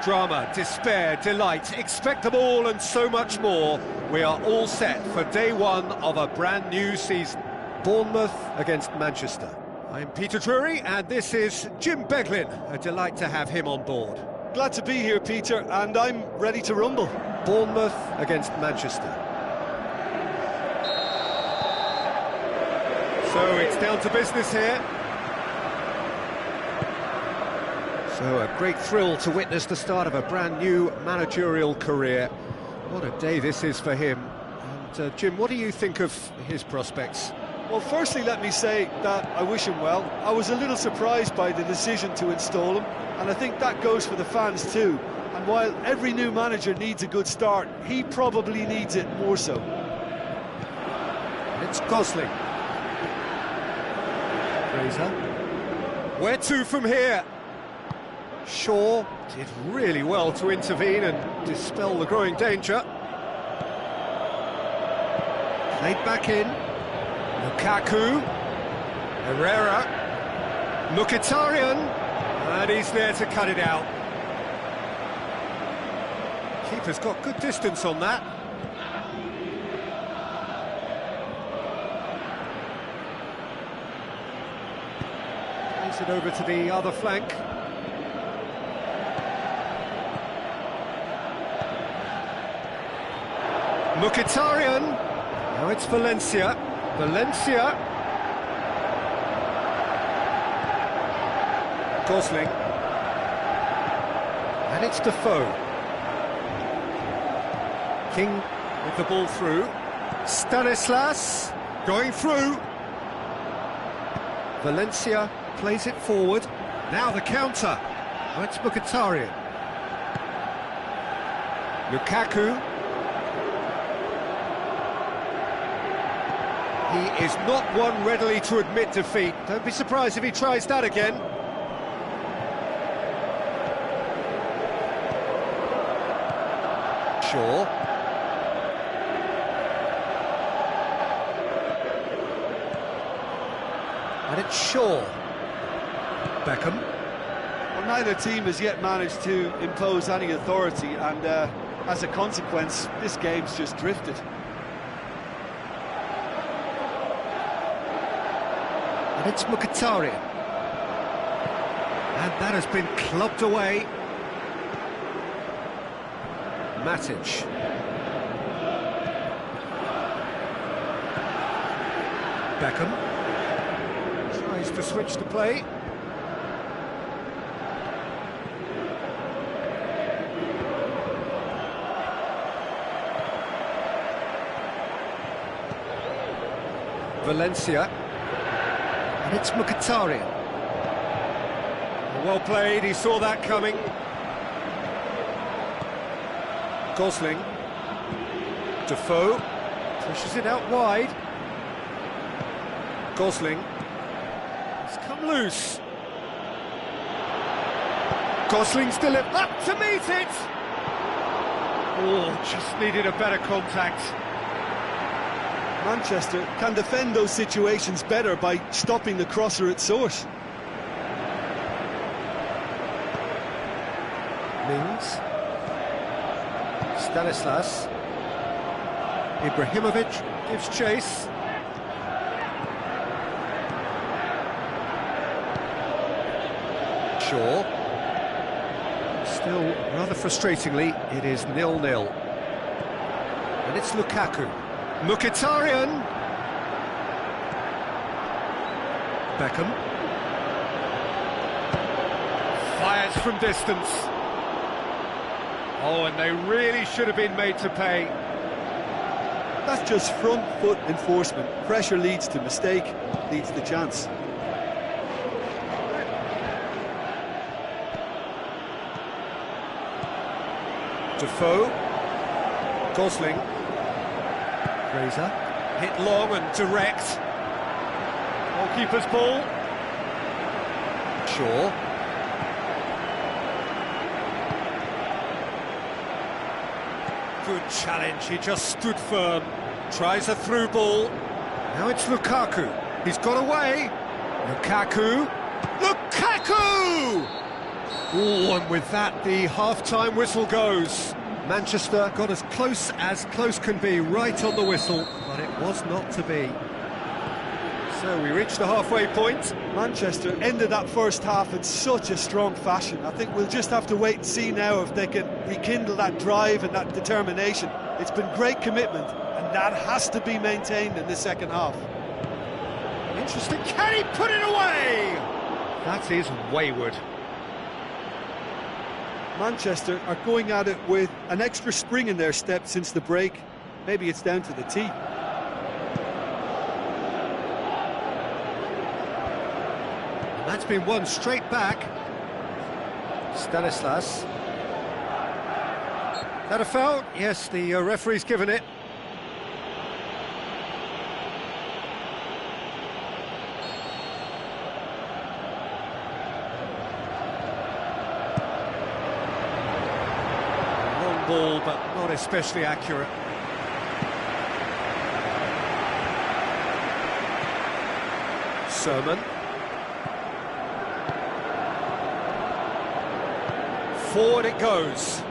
Drama, despair, delight, expect them all and so much more. We are all set for day one of a brand new season. Bournemouth against Manchester. I'm Peter Drury and this is Jim Beglin. A delight to have him on board. Glad to be here, Peter, and I'm ready to rumble. Bournemouth against Manchester. So it's down to business here. So a great thrill to witness the start of a brand new managerial career. What a day this is for him. And Jim, what do you think of his prospects? Well, firstly, let me say that I wish him well. I was a little surprised by the decision to install him, and I think that goes for the fans too. And while every new manager needs a good start, he probably needs it more so. It's Gosling. Fraser. Where to from here? Shaw did really well to intervene and dispel the growing danger. Played back in. Lukaku. Herrera. Mkhitaryan. And he's there to cut it out. Keeper's got good distance on that. Plays it over to the other flank. Mkhitaryan. Now it's Valencia. Gosling. And it's Defoe. King with the ball through. Stanislas going through. Valencia plays it forward. Now the counter. Oh, it's Mkhitaryan. Lukaku. He is not one readily to admit defeat. Don't be surprised if he tries that again. Shaw. And it's Shaw. Beckham. Well, neither team has yet managed to impose any authority, and as a consequence, this game's just drifted. And it's Mkhitaryan. And that has been clubbed away. Matic. Beckham. Tries to switch the play. Valencia. And it's Mkhitaryan. Well played, he saw that coming. Gosling. Defoe. Pushes it out wide. Gosling. It's come loose. Gosling's delivered up to meet it! Oh, just needed a better contact. Manchester can defend those situations better by stopping the crosser at source. Mings. Stanislas. Ibrahimovic gives chase. Shaw. Still, rather frustratingly, it is 0-0. And it's Lukaku. Mkhitaryan. Beckham. Fires from distance. Oh, and they really should have been made to pay. That's just front foot enforcement. Pressure leads to mistake, leads to chance. Defoe. Gosling. Fraser. Hit long and direct. Goalkeeper's ball. Shaw. Good challenge, he just stood firm. Tries a through ball. Now it's Lukaku. He's got away. Lukaku. Oh, and with that, the half-time whistle goes. Manchester got as close can be, right on the whistle, but it was not to be. So we reached the halfway point. Manchester ended that first half in such a strong fashion. I think we'll just have to wait and see now if they can rekindle that drive and that determination. It's been great commitment, and that has to be maintained in the second half. Interesting, can he put it away? That is wayward. Manchester are going at it with an extra spring in their step since the break. Maybe it's down to the tee. That's been won straight back. Stanislas. That a foul? Yes, the referee's given it. Long ball, but not especially accurate. Sermon. Forward it goes.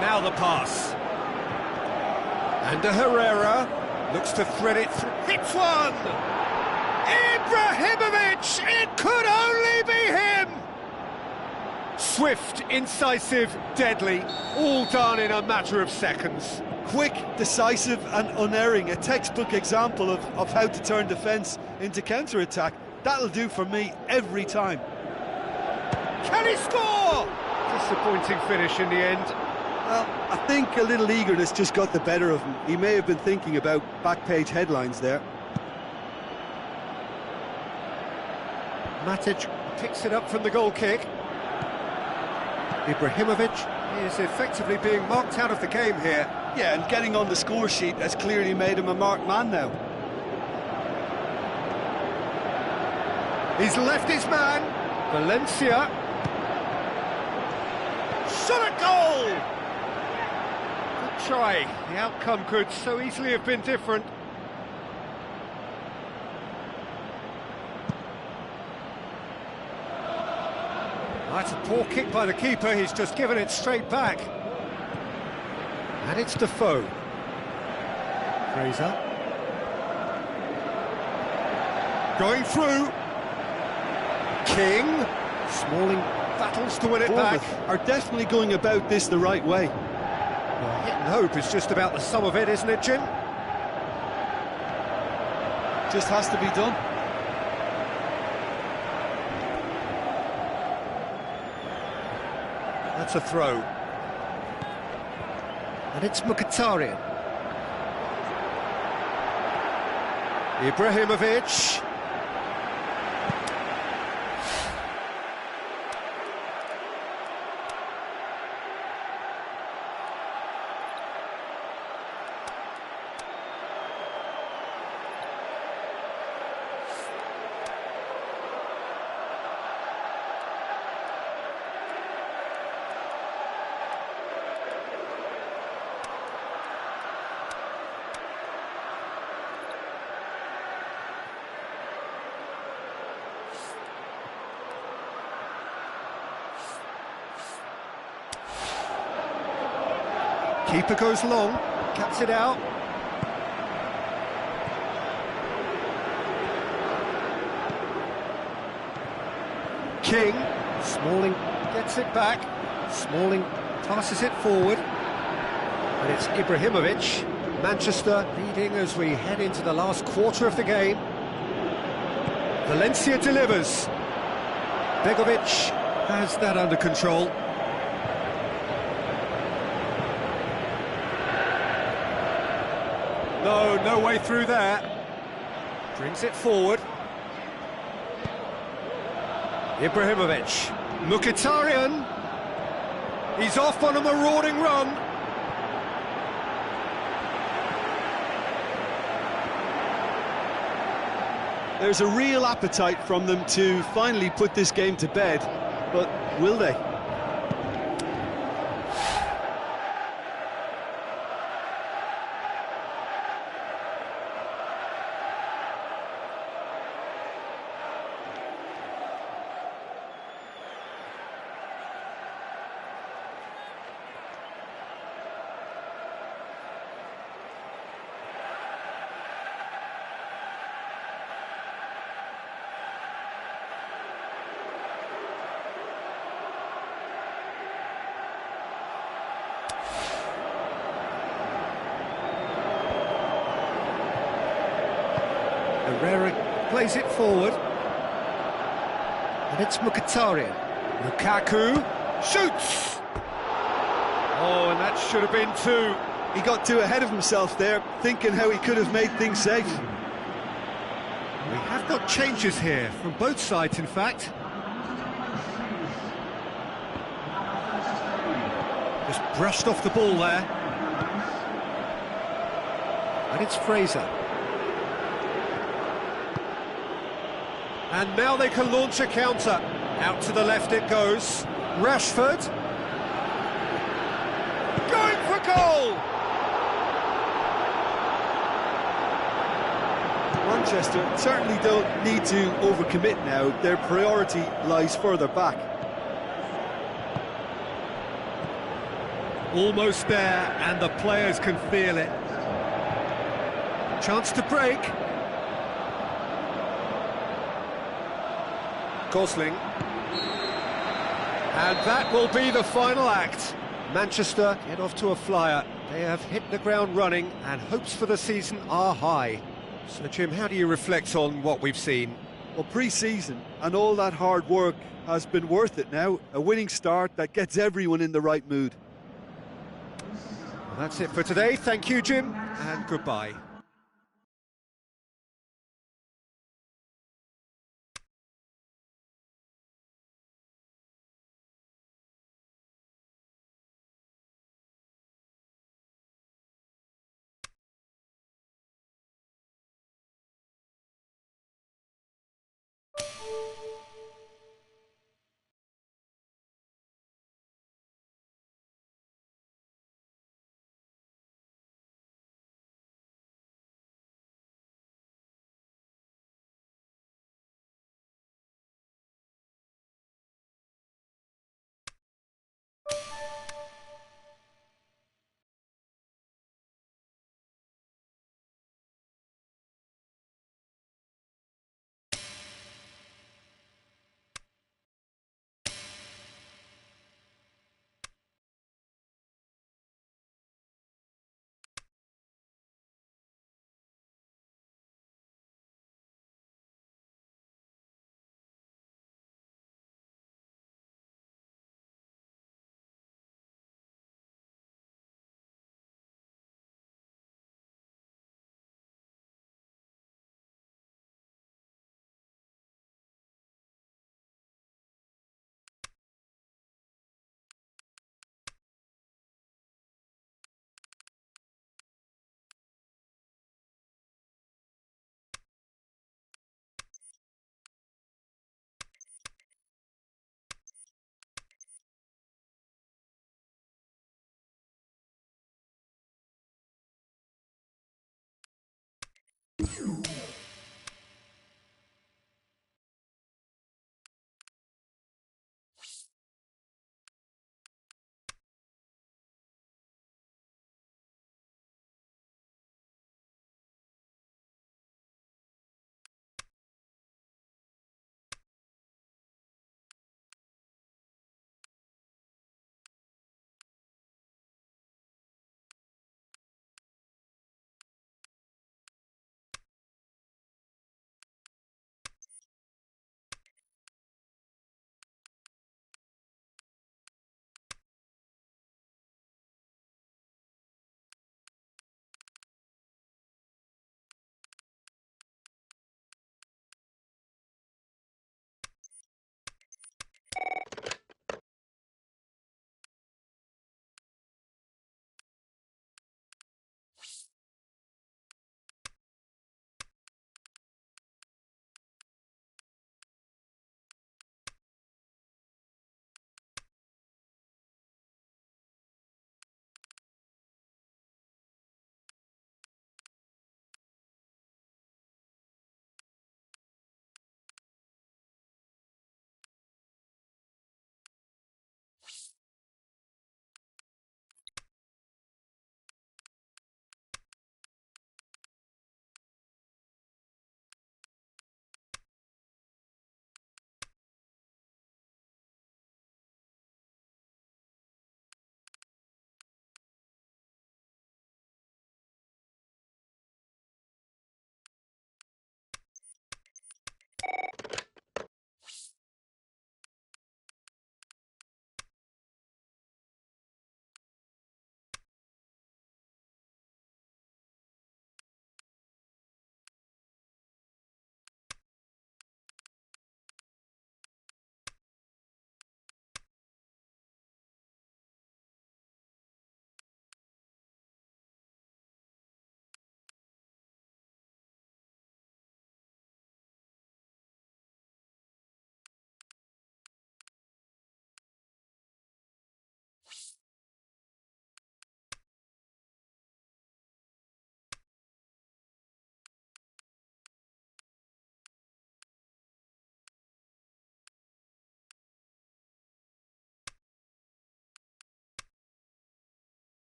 Now the pass. And Herrera looks to thread it through. Hits one! Ibrahimovic! It could only be him! Swift, incisive, deadly, all done in a matter of seconds. Quick, decisive and unerring, a textbook example of how to turn defence into counter-attack. That'll do for me every time. Can he score? Disappointing finish in the end. Well, I think a little eagerness just got the better of him. He may have been thinking about back-page headlines there. Matic picks it up from the goal kick. Ibrahimovic is effectively being marked out of the game here. Yeah, and getting on the score sheet has clearly made him a marked man now. He's left his man. Valencia. Shot at goal! Good try. The outcome could so easily have been different. That's a poor kick by the keeper. He's just given it straight back. And it's Defoe. Fraser. Going through. King. Smalling battles to win it back. Are definitely going about this the right way. Well, hit and hope is just about the sum of it, isn't it, Jim? Just has to be done. That's a throw. And it's Mkhitaryan. Ibrahimovic. Keeper goes long, cuts it out. King, Smalling gets it back. Smalling passes it forward. And it's Ibrahimovic. Manchester leading as we head into the last quarter of the game. Valencia delivers. Begovic has that under control. No way through there. Brings it forward. Ibrahimovic. Mkhitaryan. He's off on a marauding run. There's a real appetite from them to finally put this game to bed, but will they? plays it forward. And it's Mkhitaryan. Lukaku shoots! Oh, and that should have been two. He got too ahead of himself there, thinking how he could have made things safe. We have got changes here, from both sides in fact. Just brushed off the ball there. And it's Fraser. And now they can launch a counter. Out to the left it goes. Rashford. Going for goal! Manchester certainly don't need to overcommit now. Their priority lies further back. Almost there, and the players can feel it. Chance to break. Gosling. And that will be the final act. Manchester get off to a flyer. They have hit the ground running, and hopes for the season are high. So, Jim, how do you reflect on what we've seen? Well, pre-season and all that hard work has been worth it now. A winning start that gets everyone in the right mood. Well, that's it for today. Thank you, Jim, and goodbye.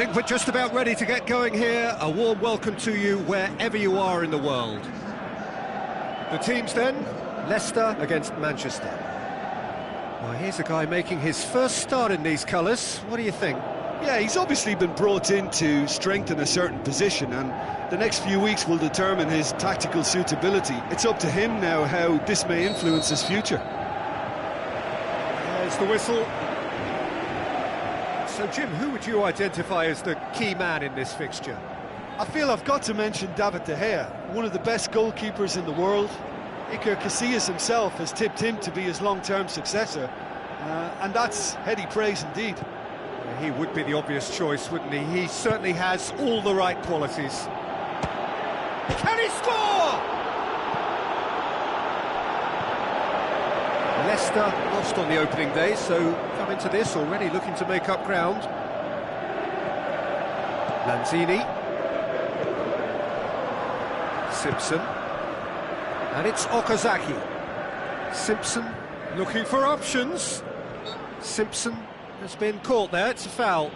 think we're just about ready to get going here. A warm welcome to you wherever you are in the world. The teams then, Leicester against Manchester. Well, here's a guy making his first start in these colours. What do you think? Yeah, he's obviously been brought in to strengthen a certain position, and the next few weeks will determine his tactical suitability. It's up to him now how this may influence his future. There's the whistle. So, Jim, who would you identify as the key man in this fixture? I feel I've got to mention David De Gea, one of the best goalkeepers in the world. Iker Casillas himself has tipped him to be his long-term successor, and that's heady praise indeed. He would be the obvious choice, wouldn't he? He certainly has all the right qualities. Can he score? Leicester lost on the opening day, so come into this already looking to make up ground. Lanzini. Simpson. And it's Okazaki. Simpson looking for options. Simpson has been caught there, it's a foul.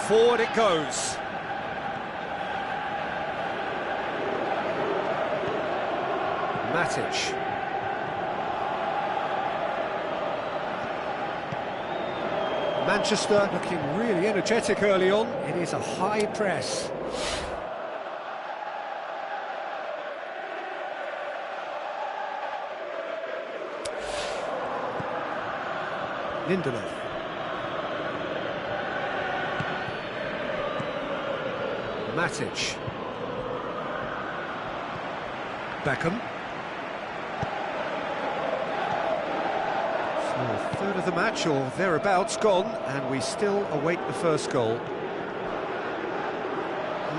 Forward it goes. Matic. Manchester looking really energetic early on. It is a high press. Lindelof. Matic. Beckham. So a third of the match or thereabouts gone, and we still await the first goal.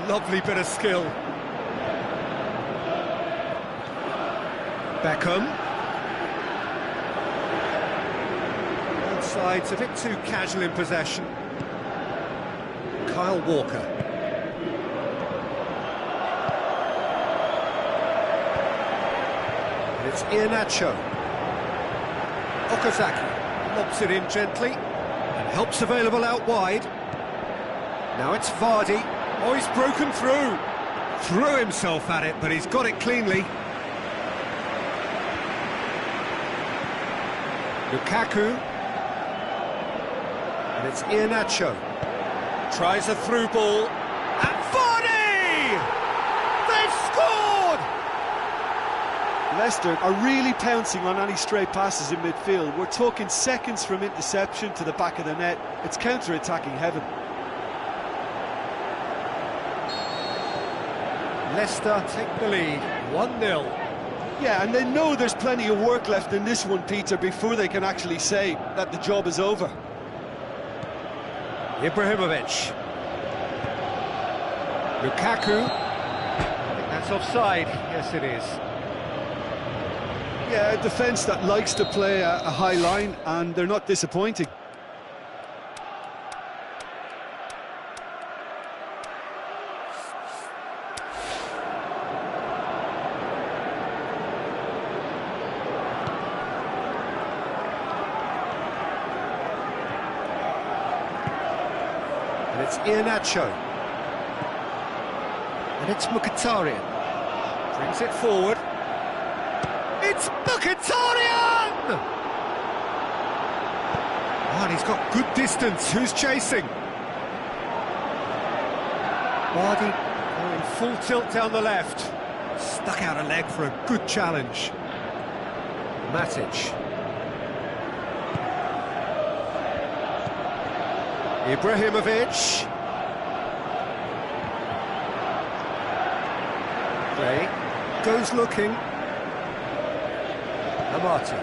Lovely bit of skill. Beckham. Both sides a bit too casual in possession. Kyle Walker. It's Iheanacho. Okazaki lobs it in gently and helps available out wide. Now it's Vardy. Oh, he's broken through. Threw himself at it, but he's got it cleanly. Lukaku. And it's Iheanacho. Tries a through ball. And Vardy! They've scored! Leicester are really pouncing on any stray passes in midfield. We're talking seconds from interception to the back of the net. It's counter-attacking heaven. Leicester take the lead, 1-0. Yeah, and they know there's plenty of work left in this one, Peter, before they can actually say that the job is over. Ibrahimovic. Lukaku. I think that's offside. Yes, it is. Yeah, a defence that likes to play a high line, and they're not disappointing. And it's Iheanacho. And it's Mkhitaryan. Brings it forward. It's Mkhitaryan! Oh, and he's got good distance. Who's chasing? Vardy going full tilt down the left. Stuck out a leg for a good challenge. Matic. Ibrahimovic. Gray goes looking. Amati.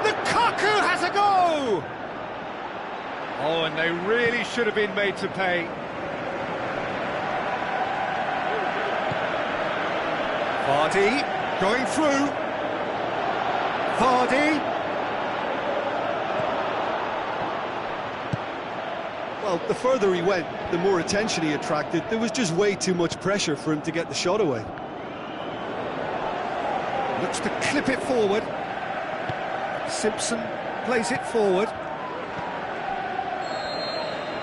Lukaku has a go! Oh, and they really should have been made to pay. Vardy going through. Vardy. Well, the further he went, the more attention he attracted. There was just way too much pressure for him to get the shot away. Looks to clip it forward. Simpson plays it forward.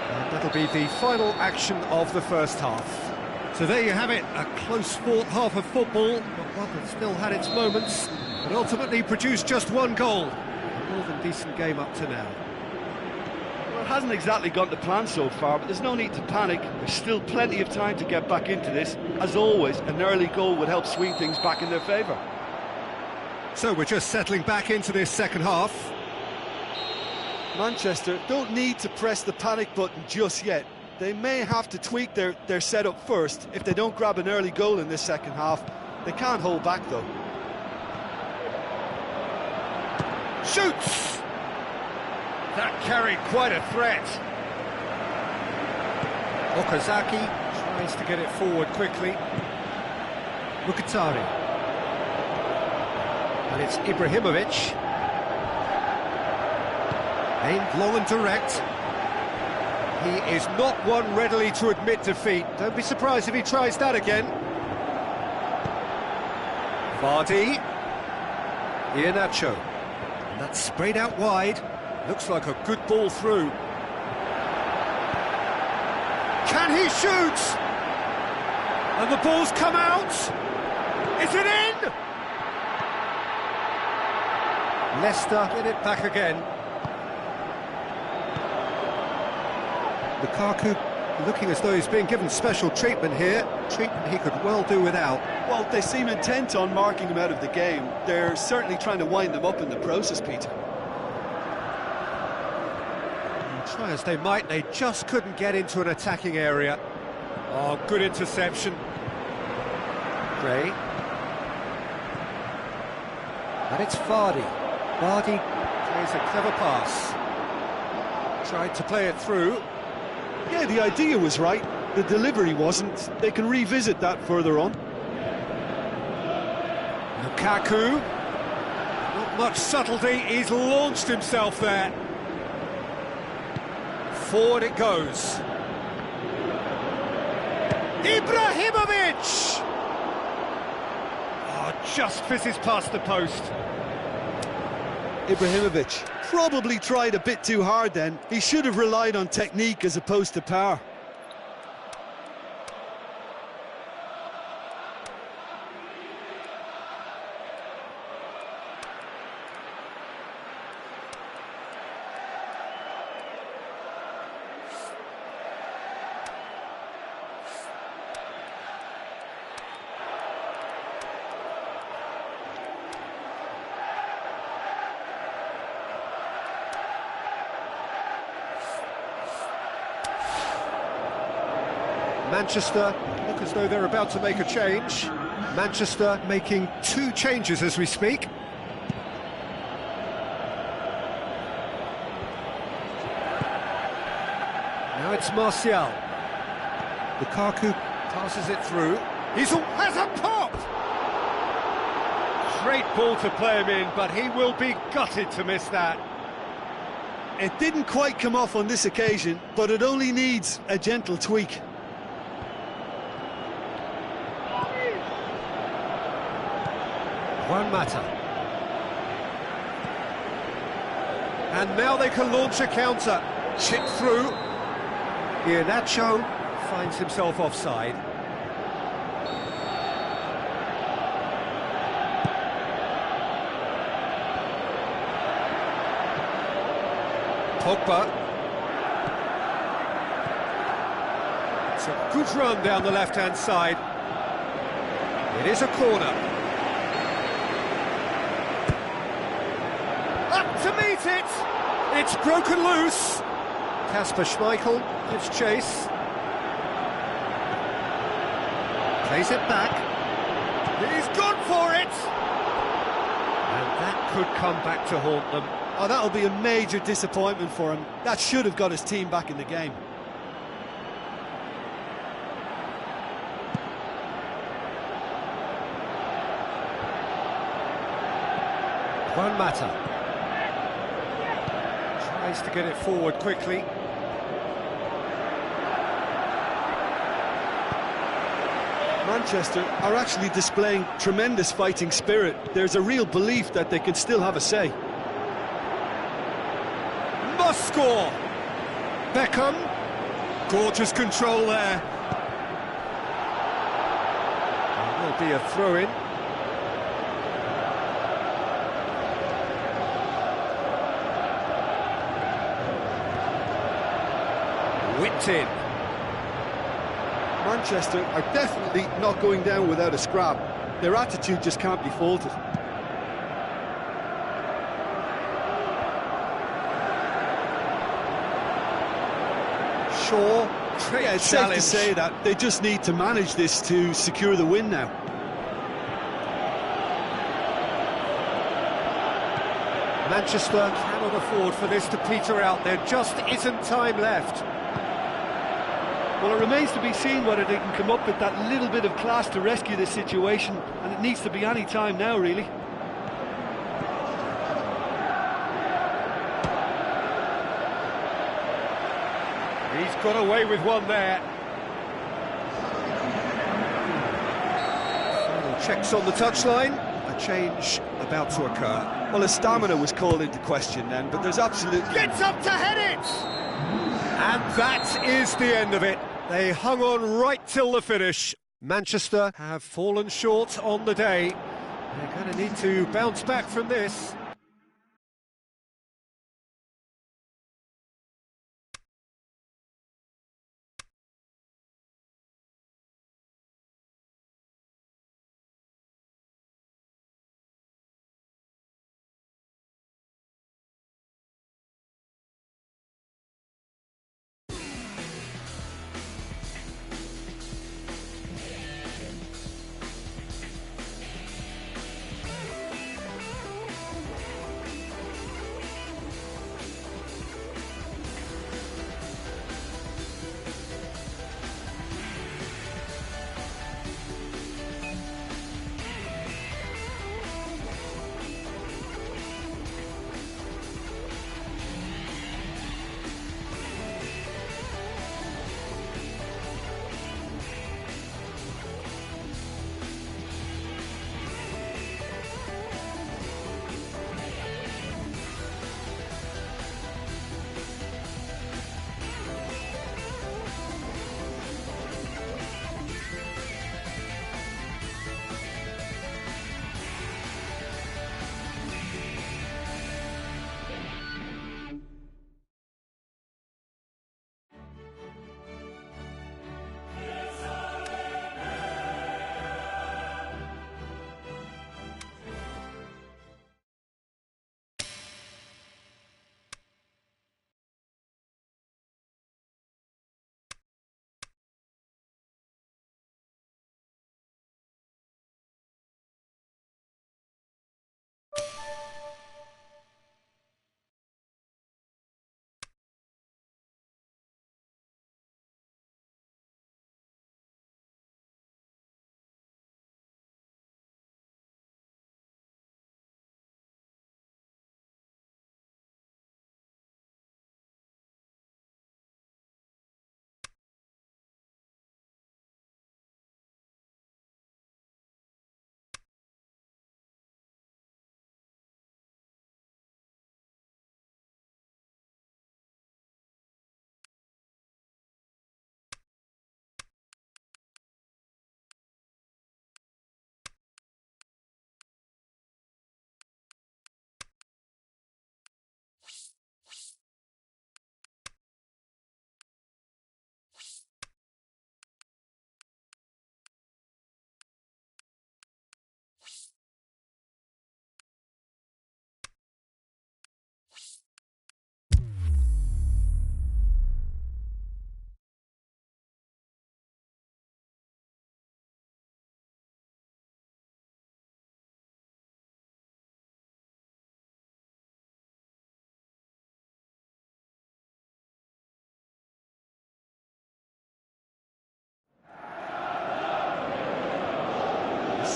And that'll be the final action of the first half. So there you have it, a close-fought half of football, but one that still had its moments, but ultimately produced just one goal. A more than decent game up to now. Well, it hasn't exactly gone to plan so far, but there's no need to panic. There's still plenty of time to get back into this. As always, an early goal would help swing things back in their favour. So we're just settling back into this second half. Manchester don't need to press the panic button just yet. They may have to tweak their setup first. If they don't grab an early goal in this second half, they can't hold back though. Shoots! That carried quite a threat. Okazaki tries to get it forward quickly. Mkhitaryan. And it's Ibrahimovic. Aimed long and direct. He is not one readily to admit defeat. Don't be surprised if he tries that again. Vardy. Iheanacho. And that's sprayed out wide. Looks like a good ball through. Can he shoot? And the ball's come out. Is it in? Leicester get it back again. Lukaku looking as though he's being given special treatment here. Treatment he could well do without. Well, they seem intent on marking him out of the game. They're certainly trying to wind them up in the process, Peter. And try as they might, they just couldn't get into an attacking area. Oh, good interception. Gray. And it's Vardy. Vardy plays a clever pass. Tried to play it through. Yeah, the idea was right. The delivery wasn't. They can revisit that further on. Lukaku. Not much subtlety. He's launched himself there. Forward it goes. Ibrahimovic! Oh, just fizzes past the post. Ibrahimovic probably tried a bit too hard then. He should have relied on technique as opposed to power. Manchester look as though they're about to make a change. Manchester making 2 changes as we speak. Now it's Martial. Lukaku passes it through. Has a pop! Great ball to play him in, but he will be gutted to miss that. It didn't quite come off on this occasion, but it only needs a gentle tweak. Juan Mata. And now they can launch a counter. Chip through. Iheanacho finds himself offside. Pogba. It's a good run down the left-hand side. It is a corner. Up to meet it! It's broken loose. Kasper Schmeichel gives chase. Plays it back. He's gone for it! And that could come back to haunt them. Oh, that'll be a major disappointment for him. That should have got his team back in the game. Juan Mata tries to get it forward quickly. Manchester are actually displaying tremendous fighting spirit. There's a real belief that they can still have a say. Must score! Beckham. Gorgeous control there. There will be a throw-in. Whipped in. Manchester are definitely not going down without a scrap. Their attitude just can't be faulted. Shaw, Yeah, it's safe to say that they just need to manage this to secure the win now. Manchester cannot afford for this to peter out. There just isn't time left. Well, it remains to be seen whether they can come up with that little bit of class to rescue this situation, and it needs to be any time now, really. He's got away with one there. Final checks on the touchline. A change about to occur. Well, his stamina was called into question then, but there's absolutely... Gets up to head it! And that is the end of it. They hung on right till the finish. Manchester have fallen short on the day. They're going to need to bounce back from this.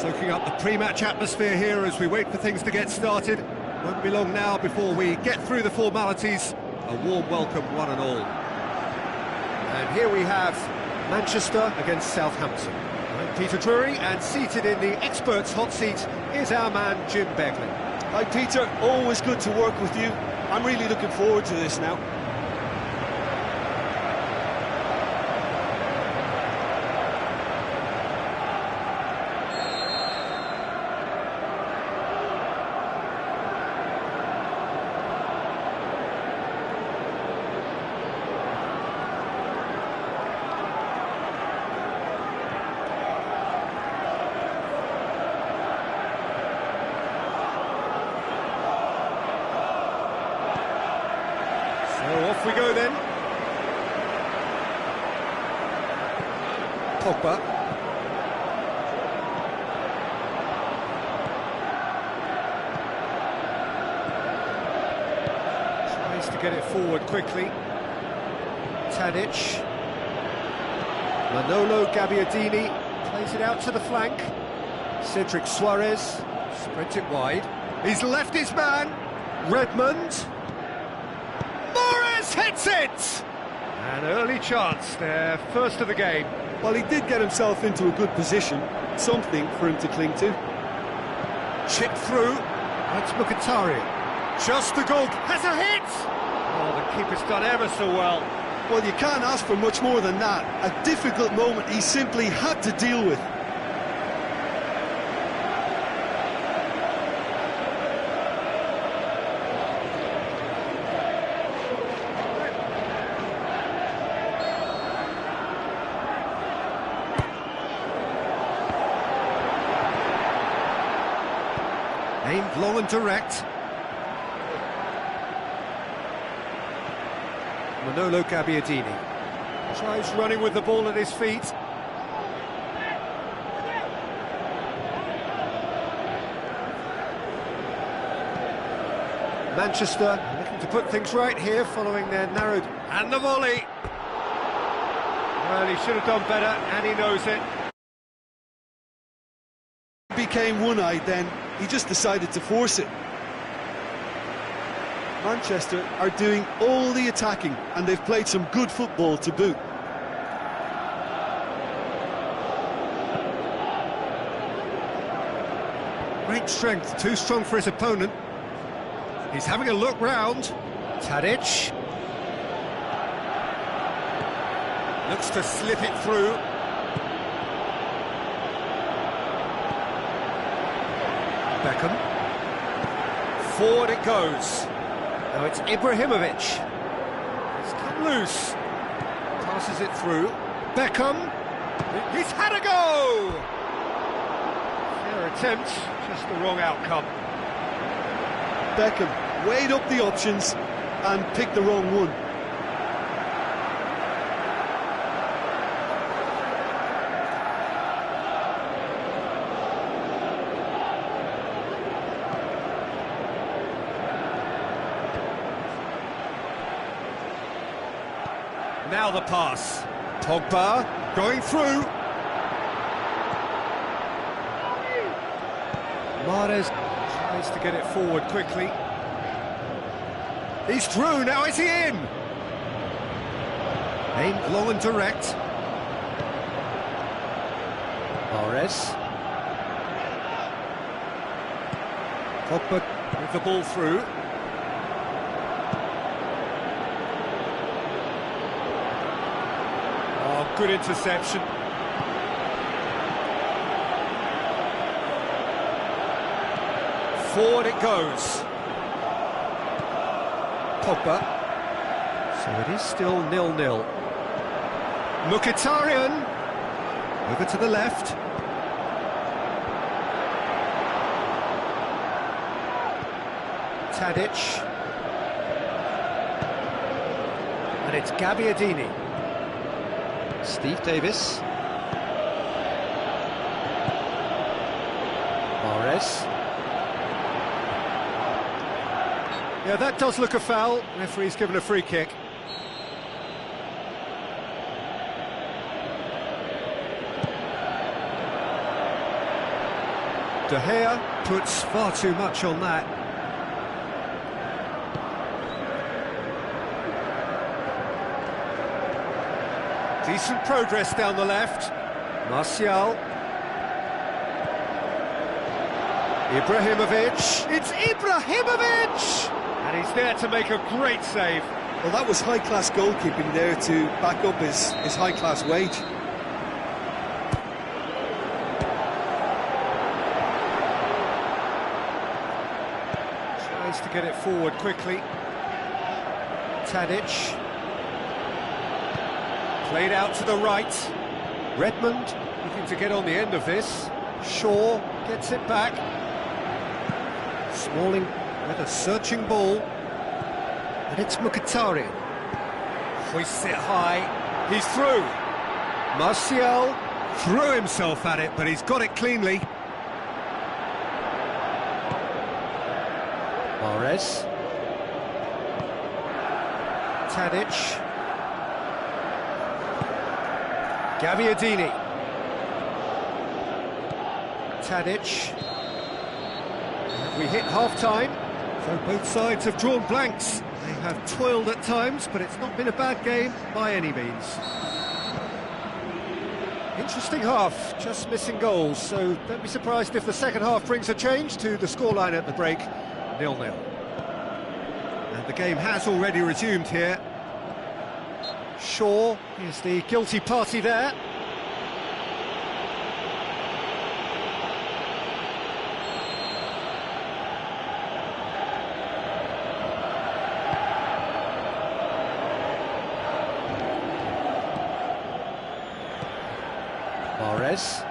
Soaking up the pre-match atmosphere here as we wait for things to get started. Won't be long now before we get through the formalities. A warm welcome, one and all. And here we have Manchester against Southampton. I'm Peter Drury, and seated in the experts' hot seat is our man Jim Beckham. Hi Peter, always good to work with you. I'm really looking forward to this now. So off we go then. Pogba. Tries to get it forward quickly. Tadic. Manolo Gabbiadini plays it out to the flank. Cedric Suarez spreads it wide. He's left his man. Redmond. Hits it! An early chance there, first of the game. Well, he did get himself into a good position, something for him to cling to. Chip through, that's Mkhitaryan. Just the goal, has a hit! Oh, the keeper's done ever so well. Well, you can't ask for much more than that. A difficult moment he simply had to deal with. Aimed long and direct. Manolo Gabbiadini tries running with the ball at his feet. Manchester looking to put things right here following their narrowed... And the volley! Well, he should have done better, and he knows it. Became one-eyed then, he just decided to force it. Manchester are doing all the attacking, and they've played some good football to boot. Great strength, too strong for his opponent. He's having a look round. Tadic. Looks to slip it through. Beckham. Forward it goes. Now it's Ibrahimovic. It's come loose. Passes it through. Beckham. He's had a go! Fair attempt, just the wrong outcome. Beckham weighed up the options and picked the wrong one. Now the pass. Pogba going through. Mahrez tries to get it forward quickly. He's through, now is he in? Aimed long and direct. Mahrez. Pogba with the ball through. Good interception. Forward it goes. Pogba. So it is still 0-0. Mkhitaryan. Over to the left. Tadic. And it's Gabbiadini. Steve Davis. Mahrez. Yeah, that does look a foul. Referee's given a free kick. De Gea puts far too much on that. Decent progress down the left. Martial. Ibrahimovic. It's Ibrahimovic! And he's there to make a great save. Well, that was high-class goalkeeping there to back up his high-class wage. Tries to get it forward quickly. Tadic. Played out to the right. Redmond looking to get on the end of this. Shaw gets it back. Smalling with a searching ball. And it's Mkhitaryan. Hoists it high. He's through. Martial threw himself at it, but he's got it cleanly. Mahrez. Tadic. Gaviadini. Tadic. We hit half-time, so both sides have drawn blanks. They have toiled at times, but it's not been a bad game by any means. Interesting half, just missing goals, so don't be surprised if the second half brings a change to the scoreline at the break, 0-0. And the game has already resumed here. Shaw is the guilty party there. Mahrez.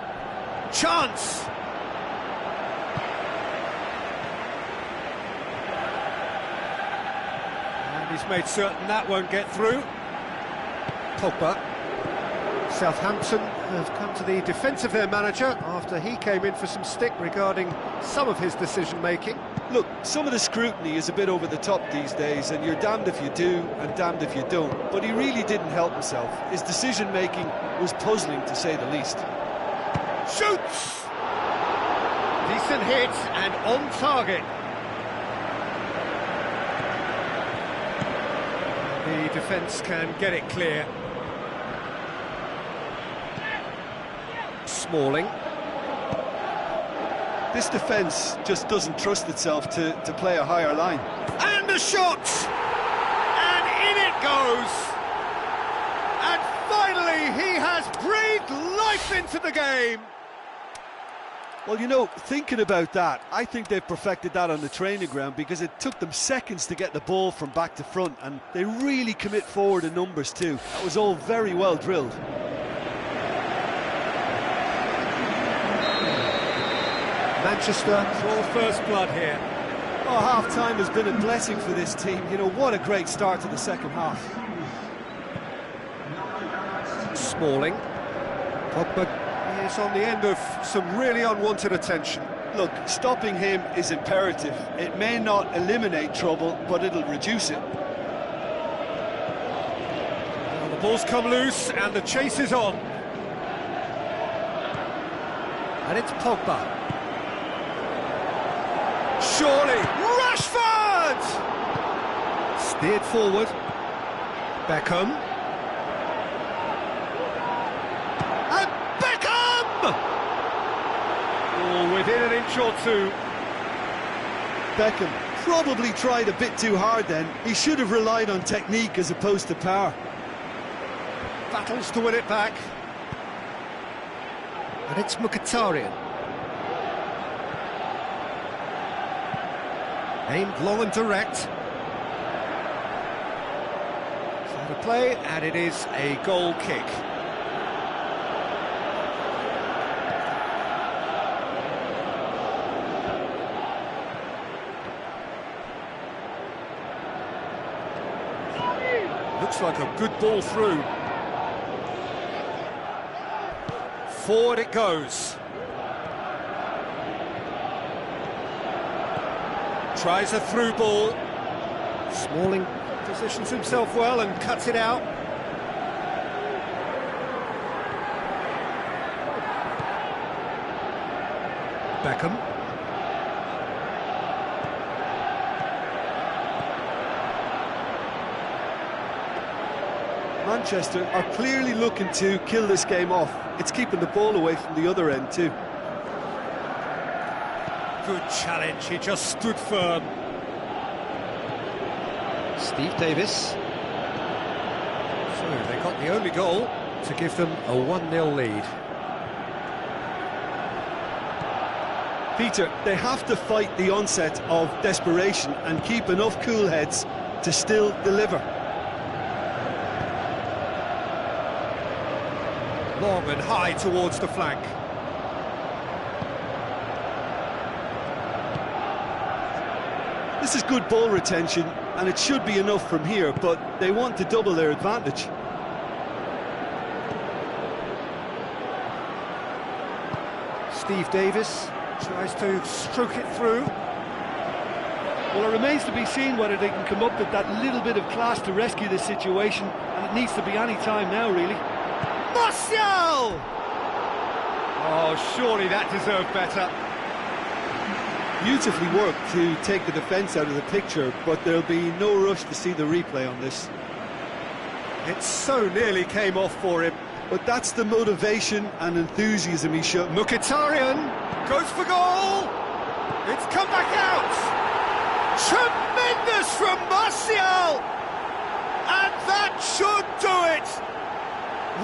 Chance! And he's made certain that won't get through. Pogba. Southampton have come to the defence of their manager after he came in for some stick regarding some of his decision-making. Look, some of the scrutiny is a bit over the top these days, and you're damned if you do and damned if you don't. But he really didn't help himself. His decision-making was puzzling, to say the least. Shoots! Decent hit and on target. The defence can get it clear. Smalling. This defence just doesn't trust itself to play a higher line. And a shot! And in it goes! And finally he has breathed life into the game! Well, you know, thinking about that, I think they've perfected that on the training ground, because it took them seconds to get the ball from back to front, and they really commit forward in numbers too. That was all very well drilled. Manchester draw first blood here. Oh, half-time has been a blessing for this team. You know, what a great start to the second half. Smalling. Pogba is on the end of some really unwanted attention. Look, stopping him is imperative. It may not eliminate trouble, but it'll reduce it. Well, the ball's come loose and the chase is on. And it's Pogba. Surely, Rashford! Steered forward. Beckham. And Beckham! Oh, within an inch or two. Beckham probably tried a bit too hard then. He should have relied on technique as opposed to power. Battles to win it back. And it's Mkhitaryan. Aimed long and direct. So to play, and it is a goal kick. Looks like a good ball through. Forward it goes. Tries a through ball. Smalling positions himself well and cuts it out. Beckham. Manchester are clearly looking to kill this game off. It's keeping the ball away from the other end too. Good challenge, he just stood firm. Steve Davis. So they got the only goal to give them a 1-0 lead. Peter, they have to fight the onset of desperation and keep enough cool heads to still deliver. Long and high towards the flank. This is good ball retention, and it should be enough from here, but they want to double their advantage. Steve Davis tries to stroke it through. Well, it remains to be seen whether they can come up with that little bit of class to rescue this situation, and it needs to be any time now, really. Martial! Oh, surely that deserved better. Beautifully worked to take the defence out of the picture, but there'll be no rush to see the replay on this. It so nearly came off for him. But that's the motivation and enthusiasm he showed. Mkhitaryan goes for goal. It's come back out. Tremendous from Martial. And that should do it.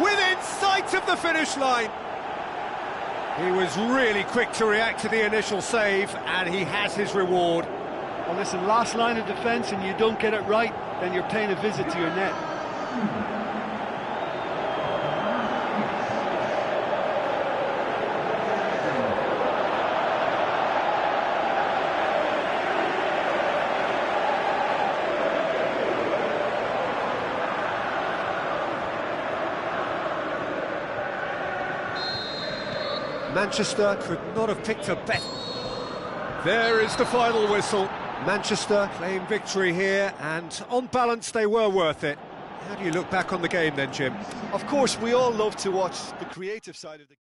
Within sight of the finish line. He was really quick to react to the initial save, and he has his reward. Well, listen, last line of defence and you don't get it right, then you're paying a visit to your net. Manchester could not have picked a better. There is the final whistle. Manchester claim victory here, and on balance they were worth it. How do you look back on the game then, Jim? Of course, we all love to watch the creative side of the game.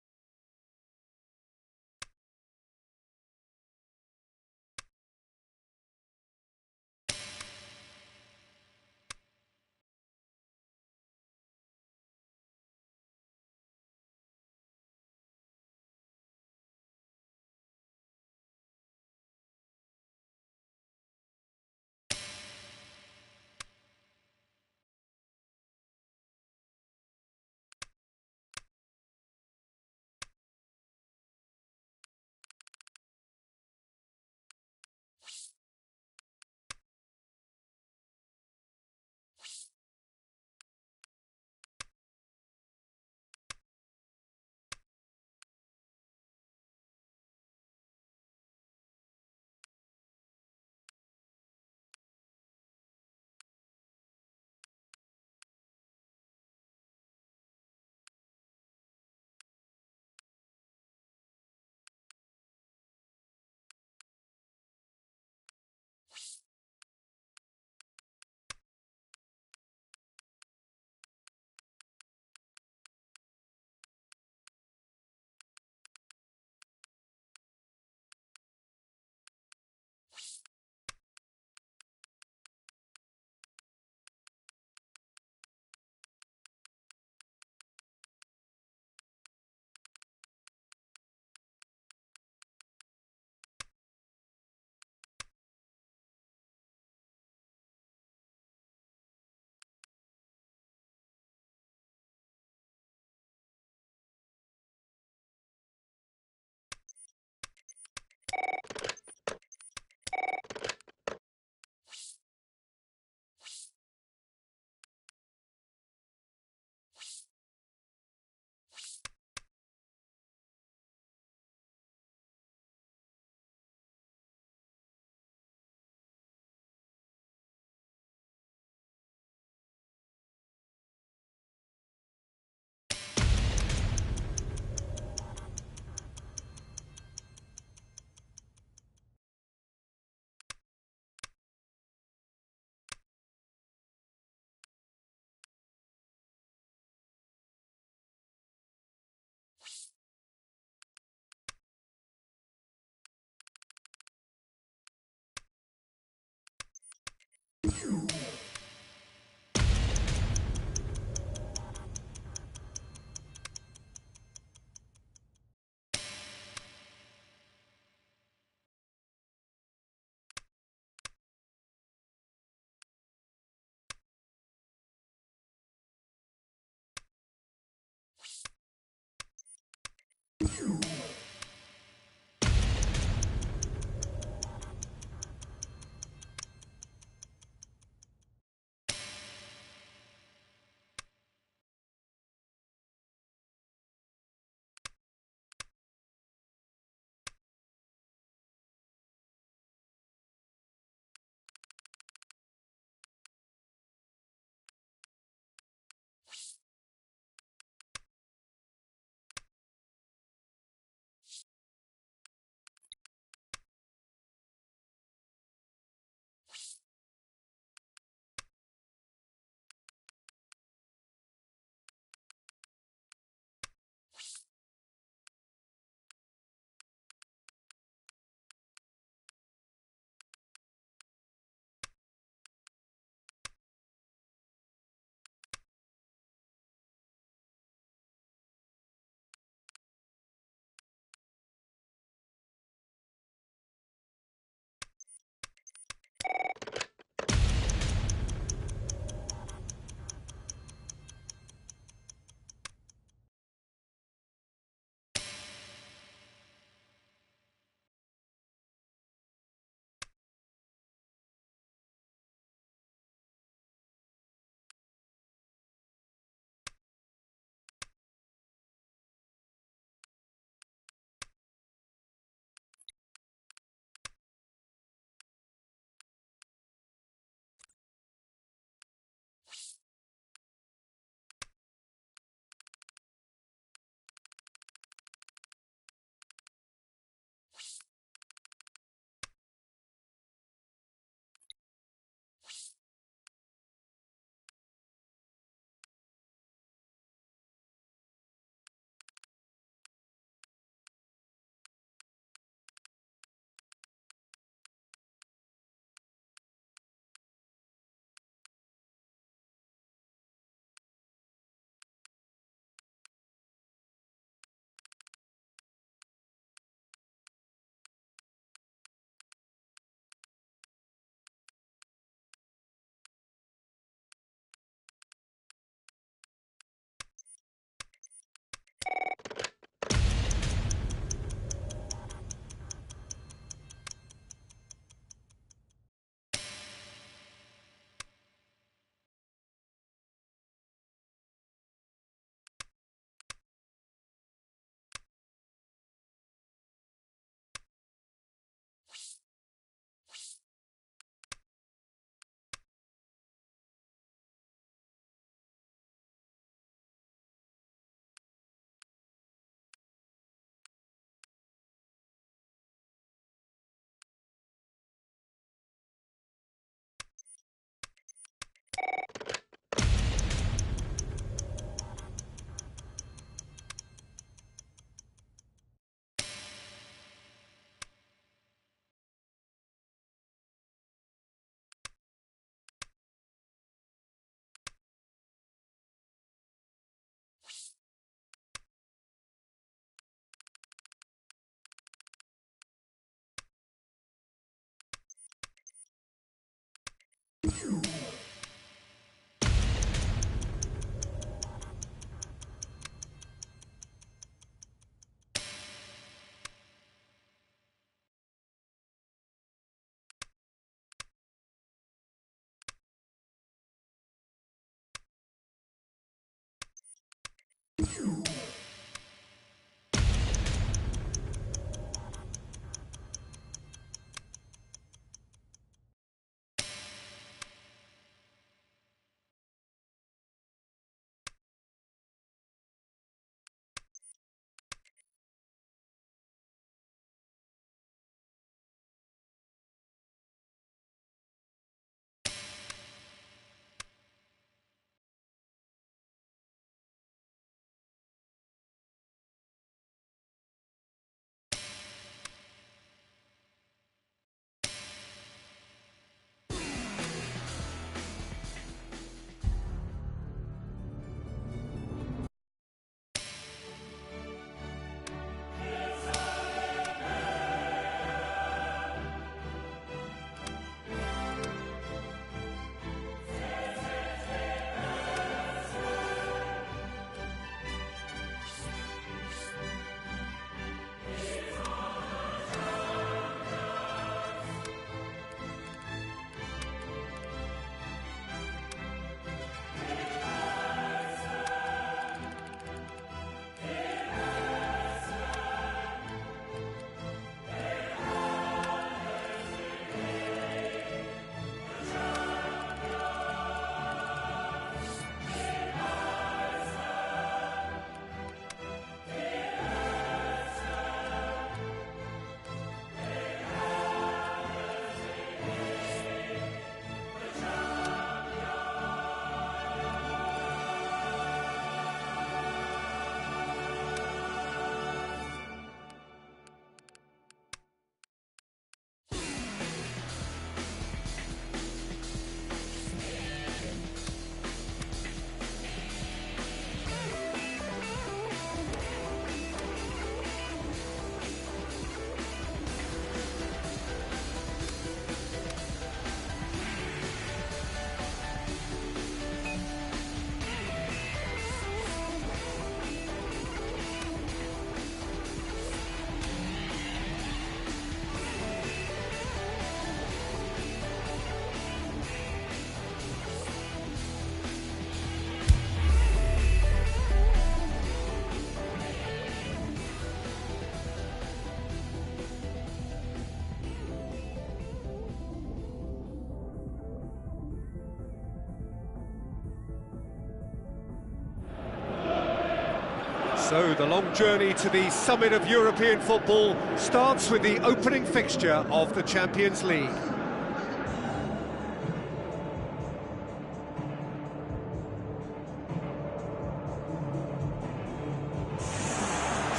So the long journey to the summit of European football starts with the opening fixture of the Champions League.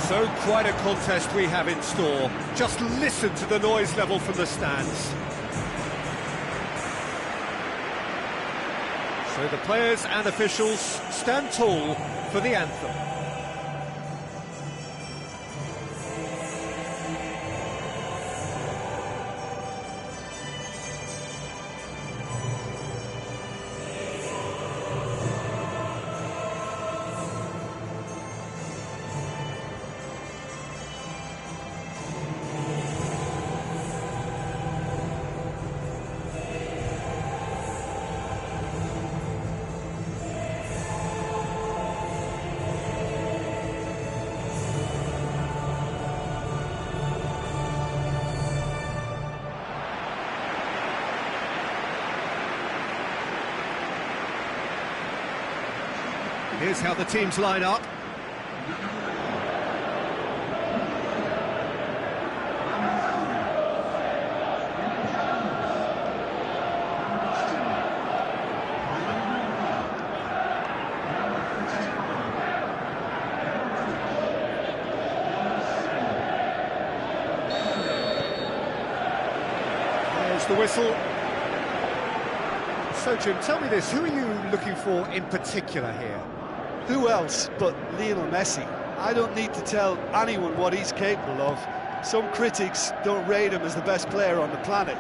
So quite a contest we have in store. Just listen to the noise level from the stands. So the players and officials stand tall for the anthem. Here's how the teams line up. There's the whistle. So, Jim, tell me this, who are you looking for in particular here? Who else but Lionel Messi? I don't need to tell anyone what he's capable of. Some critics don't rate him as the best player on the planet.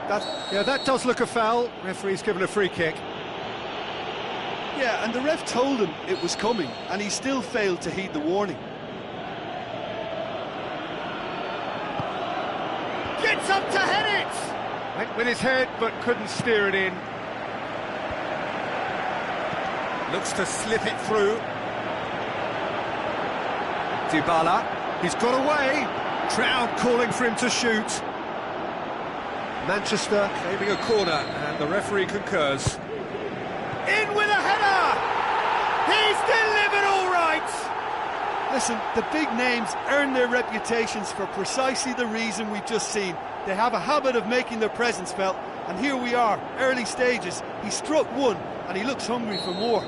That does look a foul. Referee's given a free kick. Yeah, and the ref told him it was coming, and he still failed to heed the warning. Gets up to head it! Went with his head, but couldn't steer it in. Looks to slip it through. Dybala, he's got away. Crowd calling for him to shoot. Manchester claiming a corner, and the referee concurs. In with a header! He's delivered all right! Listen, the big names earn their reputations for precisely the reason we've just seen. They have a habit of making their presence felt, and here we are, early stages. He struck one, and he looks hungry for more.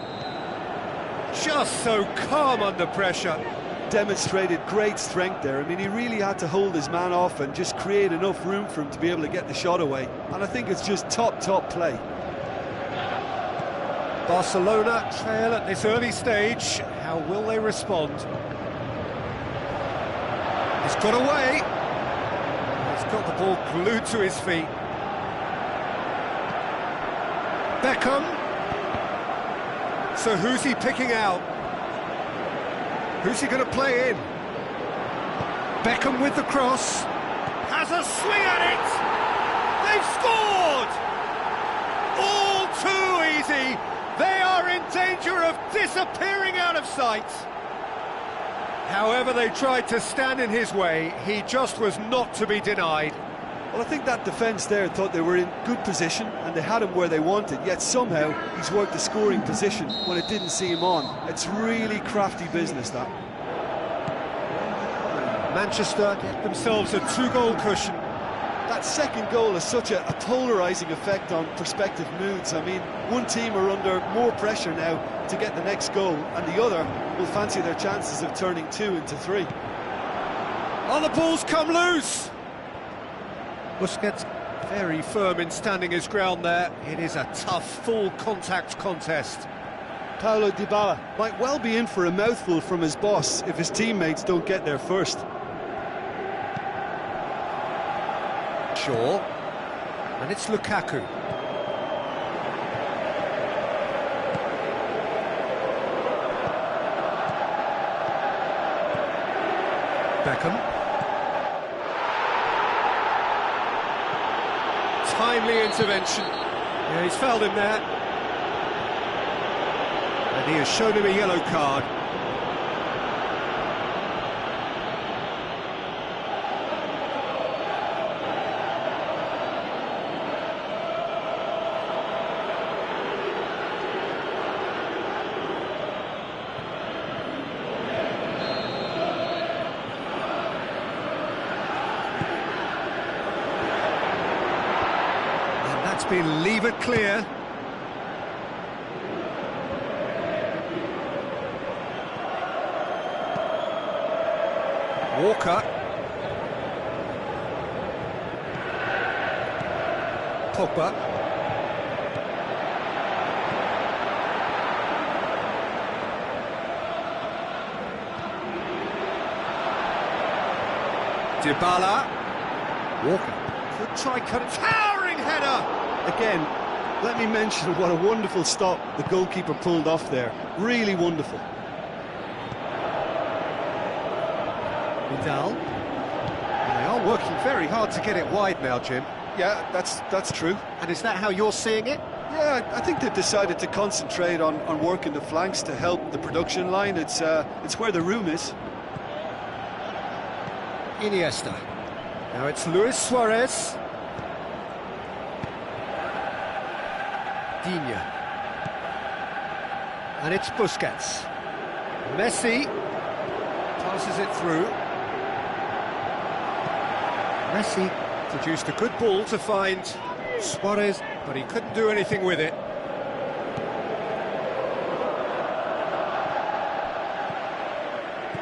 Just so calm under pressure. Demonstrated great strength there. I mean, he really had to hold his man off and just create enough room for him to be able to get the shot away. And I think it's just top play. Barcelona trail at this early stage. How will they respond? He's got away. He's got the ball glued to his feet. Beckham. So who's he picking out? Who's he going to play in? Beckham with the cross. Has a swing at it! They've scored! All too easy! They are in danger of disappearing out of sight. However they tried to stand in his way, he just was not to be denied. Well, I think that defence there thought they were in good position and they had him where they wanted, yet somehow he's worked the scoring position when it didn't see him on. It's really crafty business, that. Manchester get themselves a 2-goal cushion. That second goal has such a polarising effect on prospective moods. I mean, one team are under more pressure now to get the next goal, and the other will fancy their chances of turning 2 into 3. Oh, the ball's come loose! Busquets very firm in standing his ground there. It is a tough, full-contact contest. Paulo Dybala might well be in for a mouthful from his boss if his teammates don't get there first. Shaw, and it's Lukaku. Beckham. Timely intervention. Yeah, he's fouled him there. And he has shown him a yellow card. It's been levered clear. Walker. Pogba. Dybala. Walker. Could try cut. Towering header! Again, let me mention what a wonderful stop the goalkeeper pulled off there. Really wonderful. Vidal. They are working very hard to get it wide now, Jim. Yeah, that's true. And is that how you're seeing it? Yeah, I think they've decided to concentrate on working the flanks to help the production line. It's where the room is. Iniesta. Now it's Luis Suarez. Digne. And it's Busquets. Messi passes it through. Messi produced a good ball to find Suarez, but he couldn't do anything with it.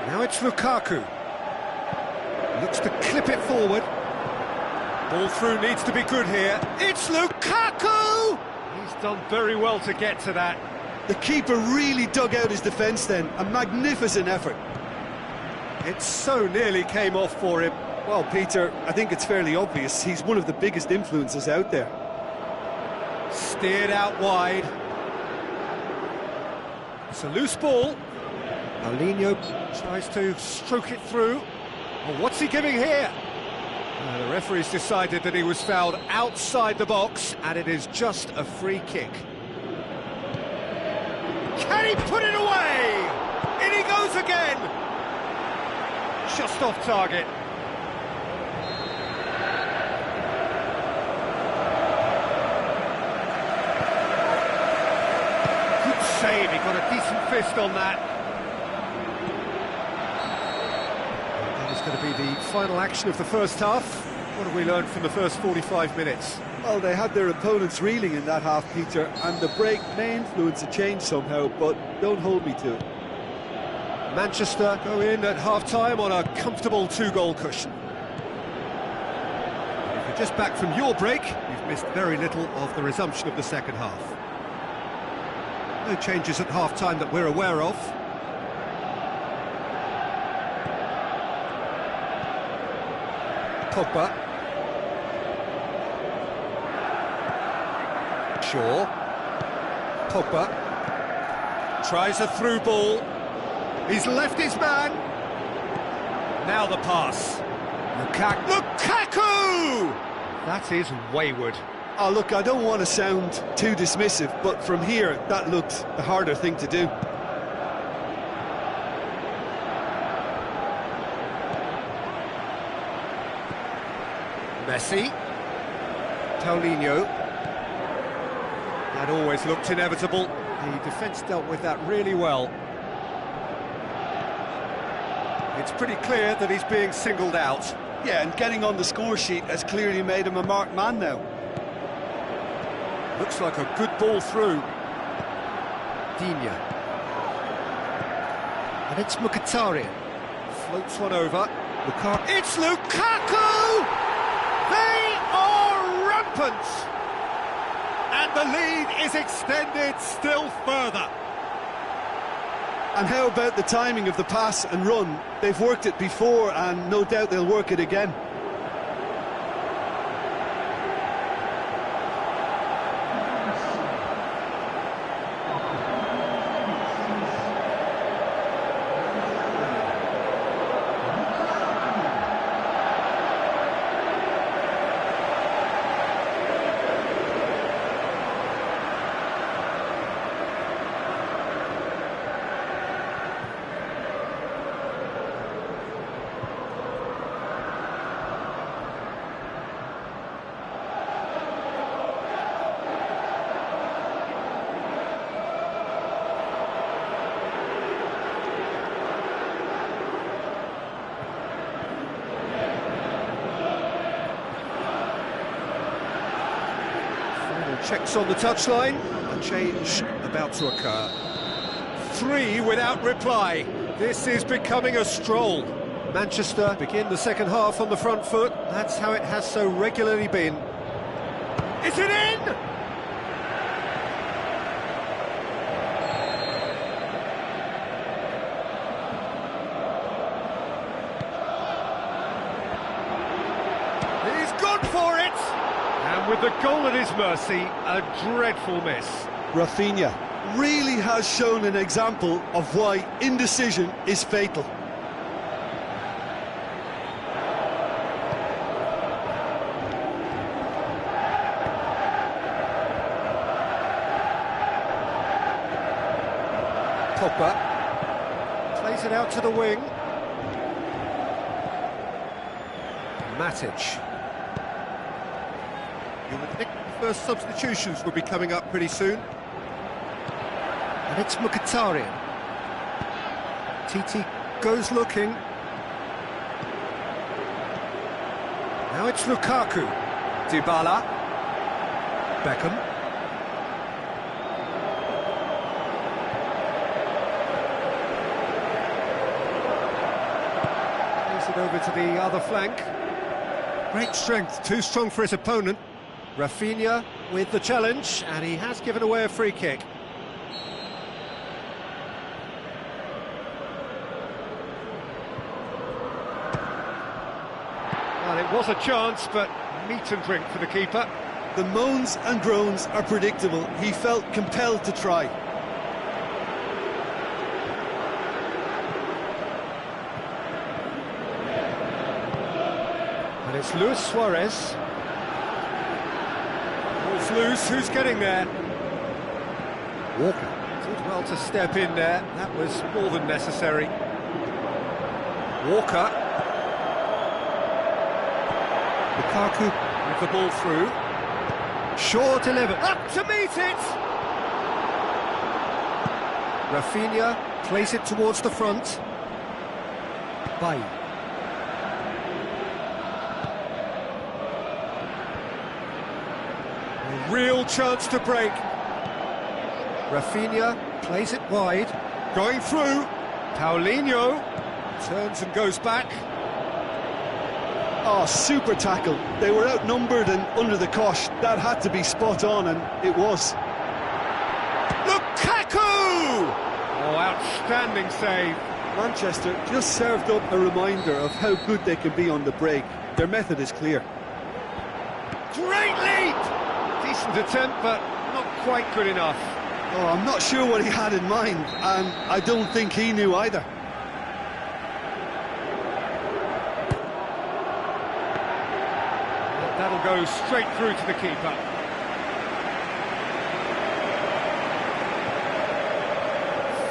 Now it's Lukaku. Looks to clip it forward. Ball through needs to be good here. It's Lukaku! He's done very well to get to that. The keeper really dug out his defence then. A magnificent effort. It so nearly came off for him. Well, Peter, I think it's fairly obvious. He's one of the biggest influences out there. Steered out wide. It's a loose ball. Paulinho tries to stroke it through. Oh, what's he giving here? The referee's decided that he was fouled outside the box, and it is just a free kick. Can he put it away? In he goes again! Just off target. Good save, he got a decent fist on that. Going to be the final action of the first half. What have we learned from the first 45 minutes? Well, they had their opponents reeling in that half, Peter, and the break may influence a change somehow, but don't hold me to it. Manchester go in at half-time on a comfortable 2-goal cushion. If you're just back from your break, you've missed very little of the resumption of the second half. No changes at half-time that we're aware of. Pogba. Shaw. Pogba. Tries a through ball. He's left his man. Now the pass. Lukaku! That is wayward. Oh, look, I don't want to sound too dismissive, but from here, that looked the harder thing to do. Messi. Paulinho. That always looked inevitable. The defence dealt with that really well. It's pretty clear that he's being singled out. Yeah, and getting on the score sheet has clearly made him a marked man now. Looks like a good ball through. Digne. And it's Mkhitaryan. Floats one over. It's Lukaku! They are rampant! And the lead is extended still further. And how about the timing of the pass and run? They've worked it before, and no doubt they'll work it again. Checks on the touchline, a change about to occur. 3 without reply. This is becoming a stroll. Manchester begin the second half on the front foot. That's how it has so regularly been. Is it in? He's gone for it! And with the goal at his mercy, a dreadful miss. Rafinha really has shown an example of why indecision is fatal. Pogba plays it out to the wing. Matic. You would think the first substitutions will be coming up pretty soon. And it's Mkhitaryan. TT goes looking. Now it's Lukaku. Dybala. Beckham. Plays it over to the other flank. Great strength, too strong for his opponent. Rafinha with the challenge, and he has given away a free kick. Well, it was a chance, but meat and drink for the keeper. The moans and groans are predictable. He felt compelled to try. And it's Luis Suarez. Ball's loose, who's getting there? Walker did well to step in there, that was more than necessary. Walker. Lukaku with the ball through. Shaw delivered, up to meet it! Rafinha plays it towards the front. Bailly. Real chance to break. Rafinha plays it wide. Going through. Paulinho turns and goes back. Oh, super tackle. They were outnumbered and under the cosh. That had to be spot on, and it was. Lukaku! Oh, outstanding save. Manchester just served up a reminder of how good they can be on the break. Their method is clear. Great lead! Decent attempt, but not quite good enough. Oh, I'm not sure what he had in mind, and I don't think he knew either. That'll go straight through to the keeper.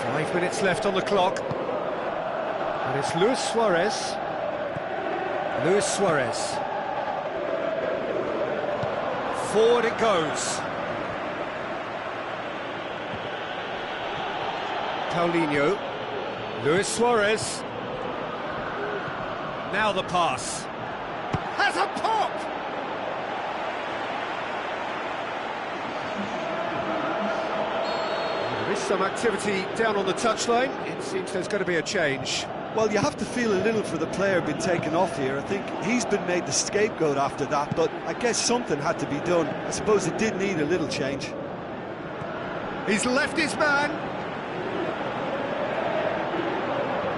Five minutes left on the clock. And it's Luis Suarez. Luis Suarez. Forward it goes. Paulinho. Luis Suarez. Now the pass. Has a pop! There is some activity down on the touchline. It seems there's going to be a change. Well, you have to feel a little for the player being taken off here. I think he's been made the scapegoat after that, but I guess something had to be done. I suppose it did need a little change. He's left his man.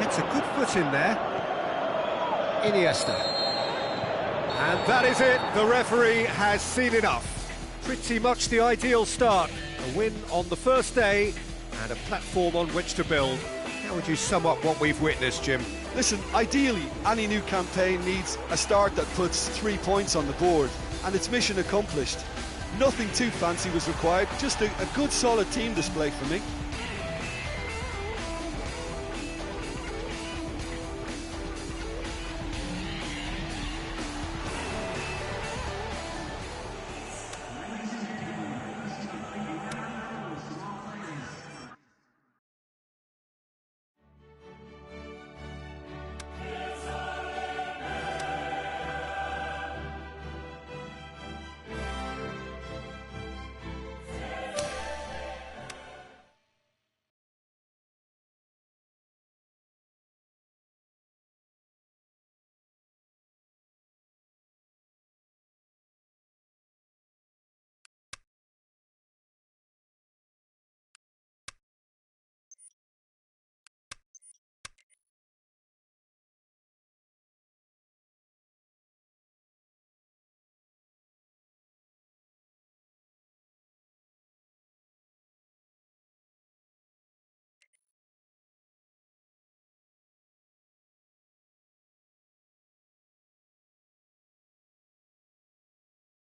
It's a good foot in there. Iniesta. And that is it. The referee has seen enough. Pretty much the ideal start. A win on the first day and a platform on which to build. How would you sum up what we've witnessed, Jim? Listen, ideally, any new campaign needs a start that puts 3 points on the board, and it's mission accomplished. Nothing too fancy was required, just a good solid team display for me.